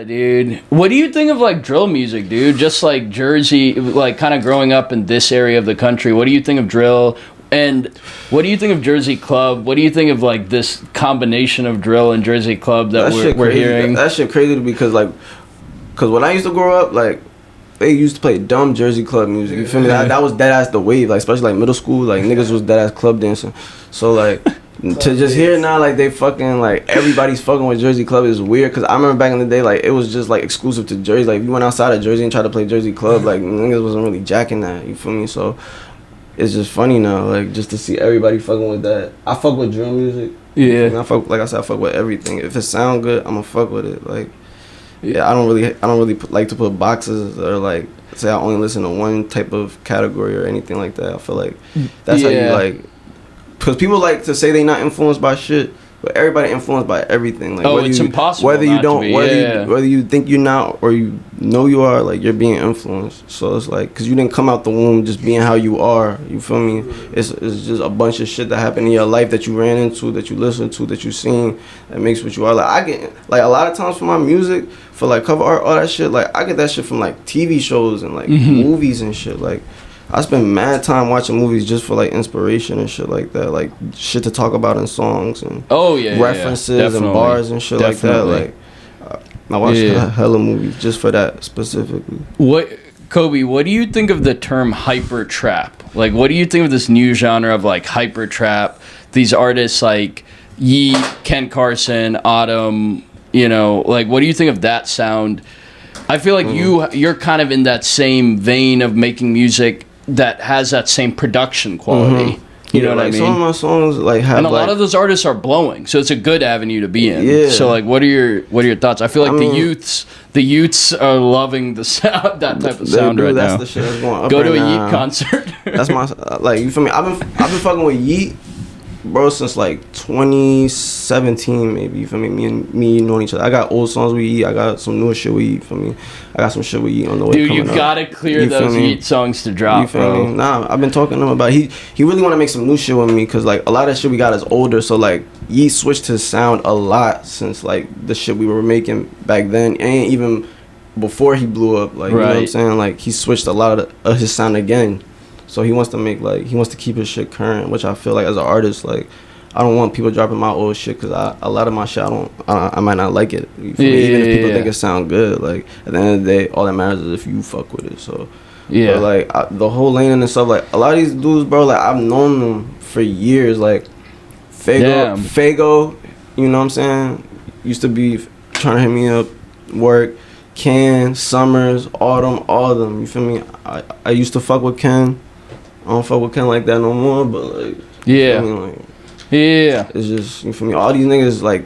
dude. What do you think of like drill music, dude? Just like Jersey, like kind of growing up in this area of the country. What do you think of drill? And what do you think of Jersey Club? What do you think of like this combination of drill and Jersey Club that we're hearing? That shit crazy because when I used to grow up, like they used to play dumb Jersey Club music. You feel me? That was dead ass the wave. Like especially like middle school, like niggas was dead ass club dancing. So like to just hear now like they fucking like everybody's fucking with Jersey Club is weird. Cause I remember back in the day like it was just like exclusive to Jersey. Like if you went outside of Jersey and tried to play Jersey Club, like niggas wasn't really jacking that. You feel me? So it's just funny now, like just to see everybody fucking with that. I fuck with drill music. Yeah. And I fuck, like I said, I fuck with everything. If it sound good, I'ma fuck with it. Like, yeah, I don't really like to put boxes or like say I only listen to one type of category or anything like that. I feel like that's how you like, because people like to say they not influenced by shit. But everybody influenced by everything. Like, it's impossible. Whether you don't, whether you think you're not or you know you are, like you're being influenced. So it's like, cause you didn't come out the womb just being how you are. You feel me? It's just a bunch of shit that happened in your life that you ran into, that you listened to, that you seen, that makes what you are. Like I get, like a lot of times for my music, for like cover art, all that shit. Like I get that shit from like TV shows and like movies and shit. Like I spend mad time watching movies just for like inspiration and shit like that, like shit to talk about in songs and references and bars and shit like that. Like I watch hella movies just for that specifically. Kobe, what do you think of the term hyper trap? Like, what do you think of this new genre of like hyper trap? These artists like Yeat, Ken Carson, Autumn. You know, like what do you think of that sound? I feel like you're kind of in that same vein of making music that has that same production quality. You know what I mean? Some of my songs like have, and a lot of those artists are blowing, so it's a good avenue to be in. Yeah. So like, what are your thoughts? I feel like the youths are loving the sound, that type of sound right now. That's the shit that's going up. Go to a Yeat concert. That's my like. You feel me? I've been fucking with Yeat, bro, since like 2017 maybe. You feel me? Me knowing each other. I got old songs with Yeat. I got some newer shit with Yeat. For me, I got some shit with Yeat on the way. Dude, you gotta clear those Yeat songs to drop, you feel me? Nah, I've been talking to him about it. He really want to make some new shit with me because like a lot of shit we got is older. So like Yeat switched his sound a lot since like the shit we were making back then, and even before he blew up. Like you know what I'm saying? Like he switched a lot of his sound again. So he wants to keep his shit current, which I feel like as an artist, like I don't want people dropping my old shit because a lot of my shit I might not like it. Even if people think it sound good, like at the end of the day, all that matters is if you fuck with it. So but like the whole lane and stuff, like a lot of these dudes, bro, like I've known them for years. Like Fago, you know what I'm saying? Used to be trying to hit me up, work. Ken, Summers, Autumn, all of them. You feel me? I used to fuck with Ken. I don't fuck with Ken like that no more, but like, you feel me? Like, it's just, you feel me? All these niggas, like,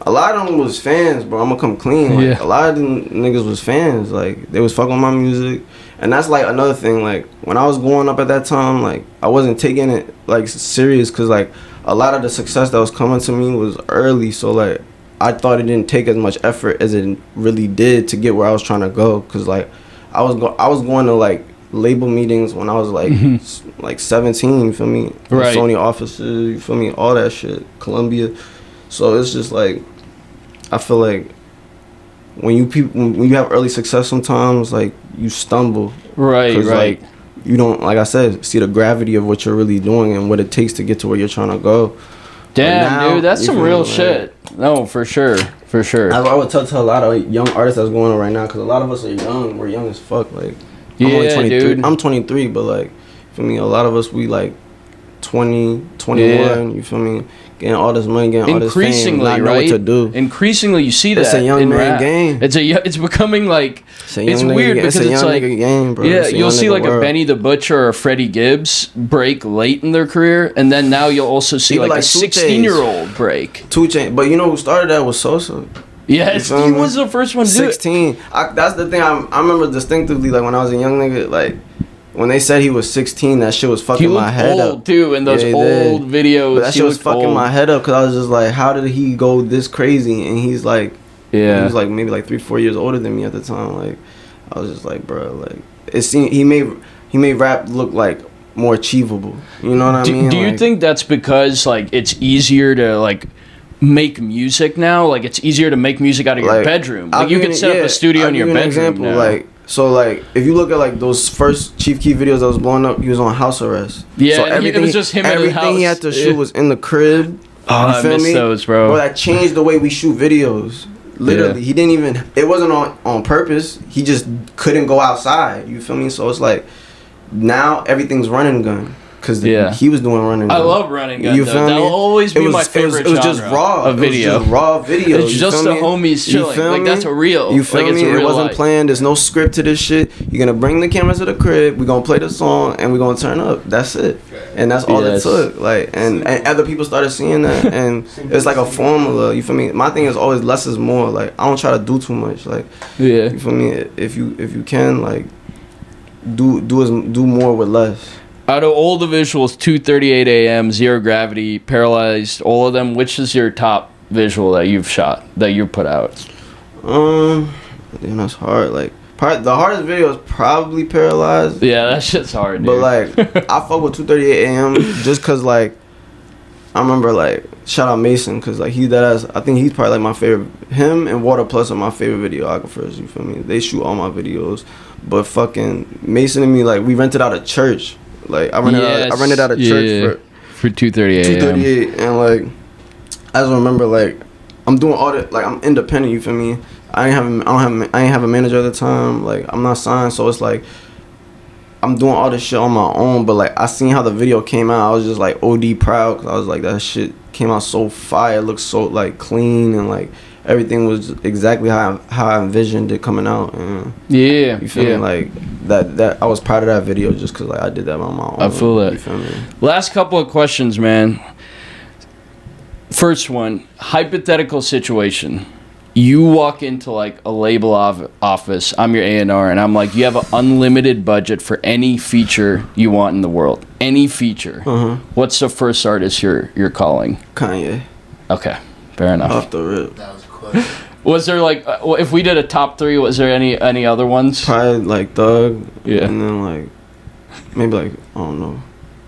a lot of them was fans, bro. I'm gonna come clean. Like, a lot of them niggas was fans. Like, they was fucking with my music. And that's like another thing. Like, when I was growing up at that time, like, I wasn't taking it like serious because like a lot of the success that was coming to me was early. So like, I thought it didn't take as much effort as it really did to get where I was trying to go. Cause like, I was going to like label meetings when I was like like 17. You feel me? Sony offices. You feel me? All that shit. Columbia. So it's just like, I feel like when you have early success, sometimes like you stumble. Like, you don't, like I said, see the gravity of what you're really doing and what it takes to get to where you're trying to go. Damn, now, dude, that's some real shit. No, for sure. I would tell a lot of young artists that's going on right now, because a lot of us are young. We're young as fuck. Like, I'm only 23. Dude. I'm 23, but like, for me, a lot of us, we like 20, 21. You feel me? Getting all this money, getting all this fame, not know what to do. Increasingly, you see that. It's a young man rap game. It's becoming like, it's weird because it's like, game, bro. Yeah, you'll see like a Benny the Butcher or a Freddie Gibbs break late in their career, and then now you'll also see like a 16-year-old break. 2 Chainz, but you know who started that was Sosa. Yes, he was the first one to do it. 16. That's the thing. I remember distinctively, like when I was a young nigga, like when they said he was 16, that shit was fucking my head up. Too, in those old videos. But that shit was fucking my head up because I was just like, how did he go this crazy? And he's like, he was like maybe like 3-4 years older than me at the time. Like, I was just like, bro, like it seemed he made rap look like more achievable. You know what I mean? Do you think that's because like it's easier to like make music now? Like, it's easier to make music out of your Like, bedroom. Like, you could set up a studio I'll in your give you bedroom an example. now. Like, so like if you look at like those first Chief Keef videos that was blowing up, he was on house arrest. Yeah, so and it was just him in the house. Everything he had to shoot was in the crib. Oh, I miss those, bro. Bro, that changed the way we shoot videos. Literally, he didn't even. It wasn't on purpose. He just couldn't go outside. You feel me? So it's like now everything's running gun. Because he was doing running gun. I love running gun. You feel me? That will always be my favorite It was just raw. of video. It was just raw video. It's just the homies chilling. Like, that's a real. You feel me? It wasn't planned. There's no script to this shit. You're going to bring the camera to the crib. We're going to play the song. And we're going to turn up. That's it. And that's all it took. Like, and other people started seeing that. And it's like a formula. You feel me? My thing is always less is more. Like, I don't try to do too much. Like, you feel me? If you can, like, do more with less. Out of all the visuals, 2:38 a.m., Zero Gravity, Paralyzed, all of them, which is your top visual that you've shot, that you put out? Damn, that's hard. Like, the hardest video is probably Paralyzed. Yeah, that shit's hard, dude. But, like, I fuck with 2:38 a.m. just because, like, I remember, like, shout out Mason, because, like, I think he's probably, like, my favorite. Him and Water Plus are my favorite videographers, you feel me? They shoot all my videos. But fucking Mason and me, like, we rented out a church. Like, I rented out a church for 2:38 a.m. 2:38, and like, I just remember, like, I'm doing all that. Like, I'm independent. You feel me? I ain't have a manager at the time. Like, I'm not signed, so it's like I'm doing all this shit on my own. But like, I seen how the video came out. I was just like OD proud, because I was like, that shit came out so fire. It looked so like clean, and like everything was exactly how I envisioned it coming out. And you feel me? Like that I was proud of that video just because like I did that on my own. I feel that. You feel me? Last couple of questions, man. First one, hypothetical situation. You walk into like a label office, I'm your A&R, and I'm like, you have an unlimited budget for any feature you want in the world. Any feature. What's the first artist you're calling? Kanye. Okay, fair enough. Off the rip. That was quick. Was there like, if we did a top three, was there any other ones? Probably like Thug. Yeah. And then like, maybe like, I don't know,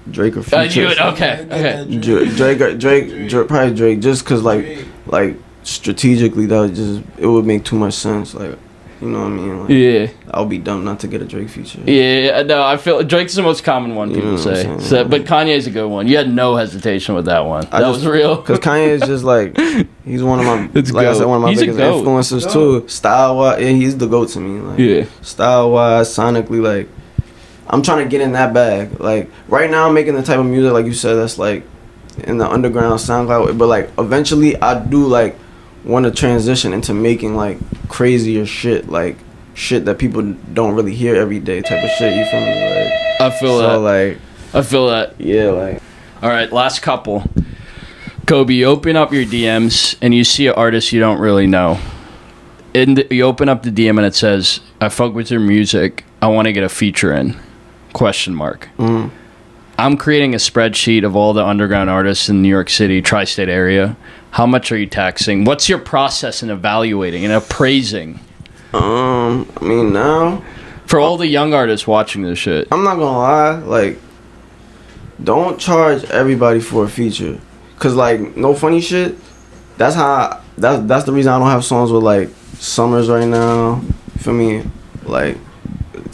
Drake or Future. Okay. Drake, probably Drake, just cause like strategically it would make too much sense. Like, you know what I mean? Like, yeah. I would be dumb not to get a Drake feature. Yeah, no, I feel Drake's the most common one people say. So, but Kanye's a good one. You had no hesitation with that one. That was real. Cause Kanye is just like, he's one of my, I said, one of my He's biggest influences too. Style wise, he's the GOAT to me. Like, style wise, sonically, like, I'm trying to get in that bag. Like, right now I'm making the type of music, like you said, that's like in the underground SoundCloud. But like, eventually I do like want to transition into making like crazier shit, like shit that people don't really hear every day type of shit. You feel me? Like, I feel that. Like, I feel that. Yeah, like. All right, last couple. Kobe, you open up your DMs and you see an artist you don't really know. You open up the DM and it says, "I fuck with your music. I want to get a feature in." ? I'm creating a spreadsheet of all the underground artists in New York City, tri-state area. How much are you taxing? What's your process in evaluating and appraising? I mean, now for all the young artists watching this shit, I'm not gonna lie, like, don't charge everybody for a feature, cause like, no funny shit. That's the reason I don't have songs with like Summers right now. You feel me? Like,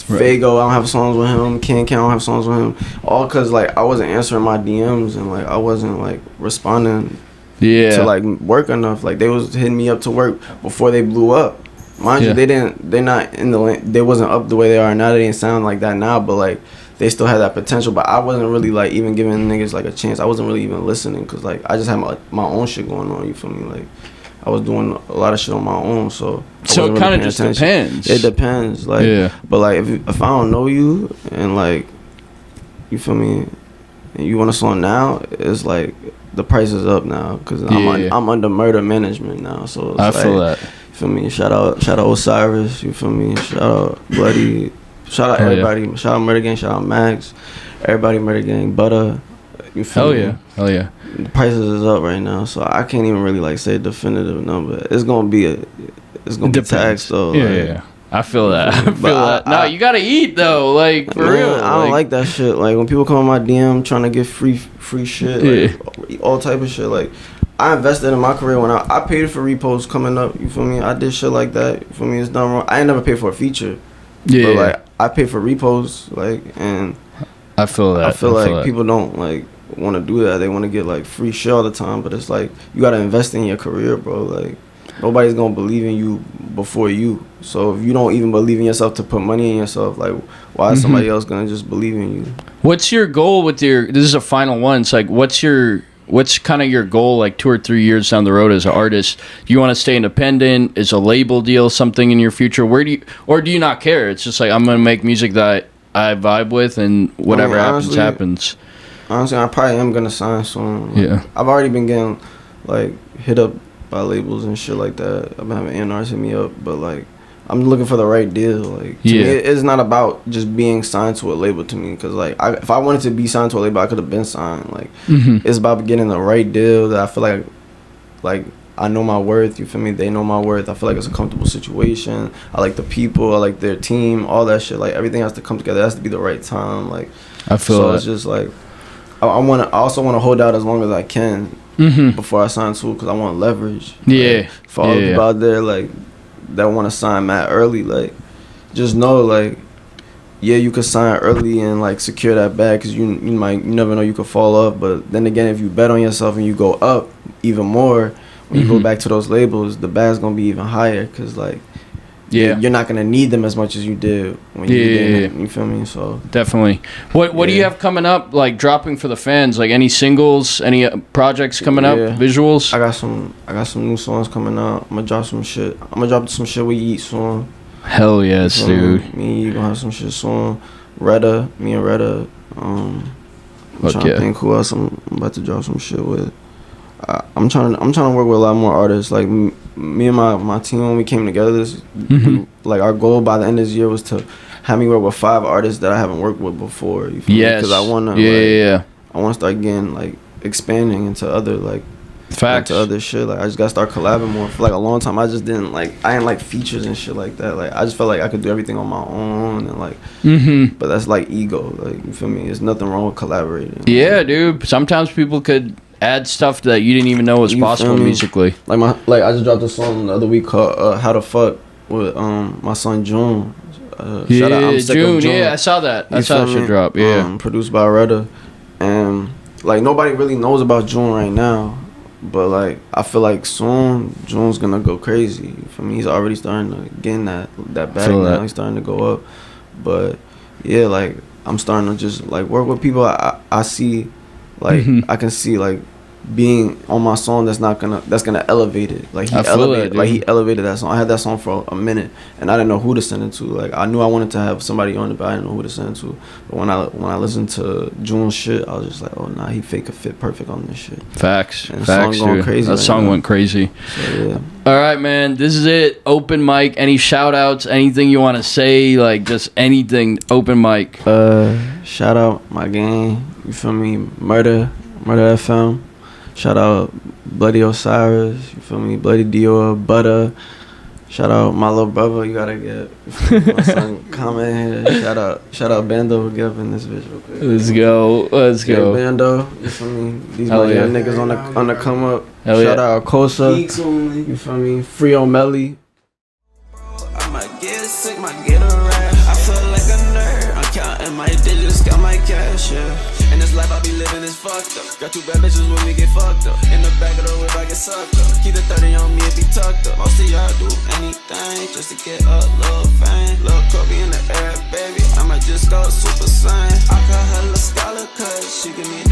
Fago, I don't have songs with him. Can I don't have songs with him. All cause like I wasn't answering my DMs and like I wasn't like responding to like work enough. Like, they was hitting me up to work before they blew up. Mind you, they wasn't up the way they are now. They didn't sound like that now, but like they still had that potential. But I wasn't really like even giving niggas like a chance. I wasn't really even listening, because like I just had my own shit going on. You feel me? Like, I was doing a lot of shit on my own, so it kind of just depends. It depends, like, but like if I don't know you and like, you feel me, and you want a song now, it's like the price is up now, because I'm under Murder Management now, so it's I like, feel that. You feel me? Shout out Osiris. You feel me? Shout out Bloody. Shout out everybody. Shout out Murder Gang. Shout out Max. Everybody Murder Gang. Butter. You feel me? Hell yeah. The prices is up right now, so I can't even really like say a definitive number. It's gonna be taxed though. Yeah. I feel that. I feel that. No, you gotta eat though, like, for real. I don't like that shit. Like, when people come on my DM trying to get free shit, like all type of shit, like, I invested in my career when I paid for reposts coming up. You feel me? I did shit like that. You feel me? It's done wrong. I ain't never paid for a feature. Yeah. But like I pay for reposts, like, and I feel that. I feel like people don't like want to do that. They want to get like free shit all the time, but it's like you gotta invest in your career, bro. Like nobody's gonna believe in you before you. So if you don't even believe in yourself to put money in yourself, like why is somebody else gonna just believe in you? What's your goal with your? This is a final one. It's like what's kind of your goal like 2 or 3 years down the road as an artist? Do you want to stay independent? Is a label deal something in your future? Where do you not care? It's just like I'm gonna make music that I vibe with, and whatever happens. Honestly, I probably am gonna sign soon. Like, Yeah. I've already been getting like hit up by labels and shit like that. I've been having A&Rs hit me up, but like I'm looking for the right deal. Like to me, it's not about just being signed to a label to me, because like if I wanted to be signed to a label, I could have been signed. Like it's about getting the right deal that I feel like I know my worth. You feel me? They know my worth. I feel like it's a comfortable situation. I like the people. I like their team. All that shit. Like everything has to come together. It has to be the right time. Like I feel so. that. It's just like I also want to hold out as long as I can before I sign to, because I want leverage. Yeah. Like, for all the people out there like that want to sign mad early, like just know like you could sign early and like secure that bag, because you never know, you could fall off. But then again, if you bet on yourself and you go up even more, when you go back to those labels, the bag's gonna be even higher, because like you're not gonna need them as much as you did when you did. You feel me? So definitely. What do you have coming up, like dropping for the fans? Like any singles, any projects coming up, visuals? I got some new songs coming out. I'm gonna drop some shit. I'm gonna drop some shit with Yeat soon. Hell yes, dude. Me and you gonna have some shit soon. Me and Retta. I'm trying to think who else I'm about to drop some shit with. I'm trying to work with a lot more artists. Like me and my team, when we came together, like our goal by the end of this year was to have me work with 5 artists that I haven't worked with before. You feel me? Because I want to I want to start getting like expanding into other like facts, into other shit. Like I just gotta start collabing more. For like a long time, I didn't like features and shit like that. Like I just felt like I could do everything on my own, and like but that's like ego. Like you feel me? There's nothing wrong with collaborating. Yeah, dude. Sometimes people could add stuff that you didn't even know was possible musically. Like I just dropped a song the other week called "How the Fuck" with my son June. Shout out, I'm sick of June. Yeah, I saw that. I saw that shit drop. Yeah, produced by Retta, and like nobody really knows about June right now, but like I feel like soon June's gonna go crazy. For me, he's already starting to get in that bag now. He's starting to go up, but yeah, like I'm starting to just like work with people I see. Like I can see like being on my song that's gonna elevate it. Like he elevated that song. I had that song for a minute and I didn't know who to send it to. Like I knew I wanted to have somebody on it, but I didn't know who to send it to. But when I listened to June's shit, I was just like, oh nah, he could fit perfect on this shit. Facts. And Facts, song going crazy. That song went crazy. So, yeah. All right, man. This is it. Open mic. Any shout outs? Anything you want to say? Like just anything. Open mic. Shout out my gang. You feel me? Murder FM. Shout out Bloody Osiris. You feel me? Bloody Dior. Butter. Shout out my little brother. You gotta get my son comment here. Shout out Bando. Get up in this bitch real quick. Let's go. Bando. You feel me? These young niggas on the come up. Shout out Kosa. You feel me? Free O'Malley. I might get sick, might get a rap. I feel like a nerd. I'm counting my digits, got my cash, yeah. And this life I be living is fucked up. Got 2 bad bitches when we get fucked up. In the back of the whip I get sucked up. Keep the 30 on me if he tucked up. Most of y'all do anything just to get a little fame. Little Kobe in the air, baby. I might just go super saiyan. I call her La Scala cause she give me